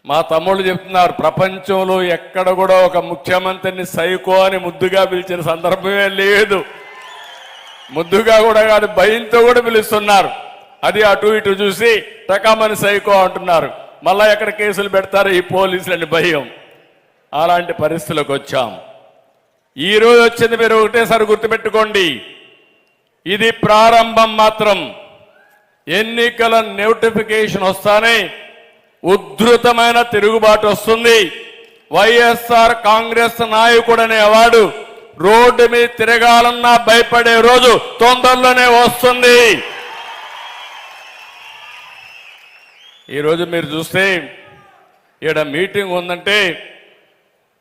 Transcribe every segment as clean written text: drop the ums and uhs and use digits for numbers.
మా తమ్ముళ్ళు చెప్తున్నారు, ప్రపంచంలో ఎక్కడ కూడా ఒక ముఖ్యమంత్రిని సైకో అని ముద్దుగా పిలిచిన సందర్భమే లేదు. ముద్దుగా కూడా కాదు, భయంతో కూడా పిలుస్తున్నారు. అది అటు ఇటు చూసి టకామని సైకో అంటున్నారు. మళ్ళా ఎక్కడ కేసులు పెడతారు ఈ పోలీసులని భయం. అలాంటి పరిస్థితులకు వచ్చాం. ఈ రోజు వచ్చింది మీరు ఒకటేసారి గుర్తుపెట్టుకోండి, ఇది ప్రారంభం మాత్రం. ఎన్నికల నోటిఫికేషన్ వస్తానే ఉధృతమైన తిరుగుబాటు వస్తుంది. వైఎస్ఆర్ కాంగ్రెస్ నాయకుడనే అవార్డు రోడ్డు మీద తిరగాలన్నా భయపడే రోజు తొందరలోనే వస్తుంది. ఈరోజు మీరు చూస్తే ఈడ మీటింగ్ ఉందంటే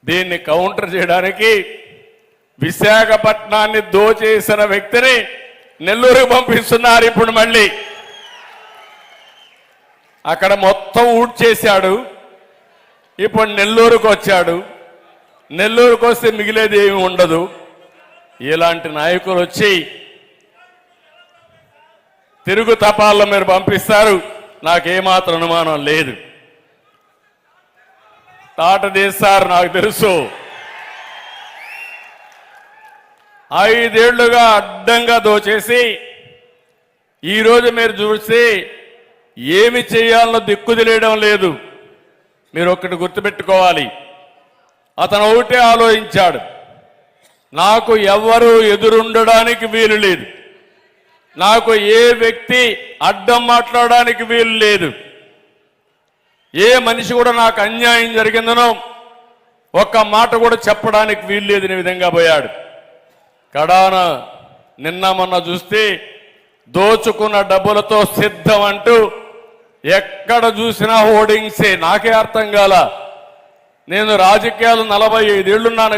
దీన్ని కౌంటర్ చేయడానికి విశాఖపట్నాన్ని దోచేసిన వ్యక్తిని నెల్లూరుకు పంపిస్తున్నారు. ఇప్పుడు మళ్ళీ అక్కడ మొత్తం ఊడ్చేశాడు, ఇప్పుడు నెల్లూరుకు వచ్చాడు. నెల్లూరుకు వస్తే మిగిలేది ఏమి ఉండదు. ఇలాంటి నాయకులు వచ్చి తిరుగు తపాల్లో మీరు పంపిస్తారు, నాకేమాత్రం అనుమానం లేదు. తాట తీస్తారు, నాకు తెలుసు. 5 ఏళ్లుగా అడ్డంగా దోచేసి ఈరోజు మీరు చూసి ఏమి చేయాలనో దిక్కు తెలియడం లేదు. మీరు ఒక్కటి గుర్తుపెట్టుకోవాలి, అతను ఒకటే ఆలోచించాడు, నాకు ఎవ్వరూ ఎదురుండడానికి వీలు లేదు, నాకు ఏ వ్యక్తి అడ్డం మాట్లాడడానికి వీలు లేదు, ఏ మనిషి కూడా నాకు అన్యాయం జరిగిందనో ఒక్క మాట కూడా చెప్పడానికి వీలు లేదనే విధంగా పోయాడు. కడాన నిన్న మొన్న చూస్తే దోచుకున్న డబ్బులతో సిద్ధం అంటూ ఎక్కడ చూసినా హోర్డింగ్సే. నాకే అర్థం కాల. నేను రాజకీయాలు 45 ఏళ్లున్నాను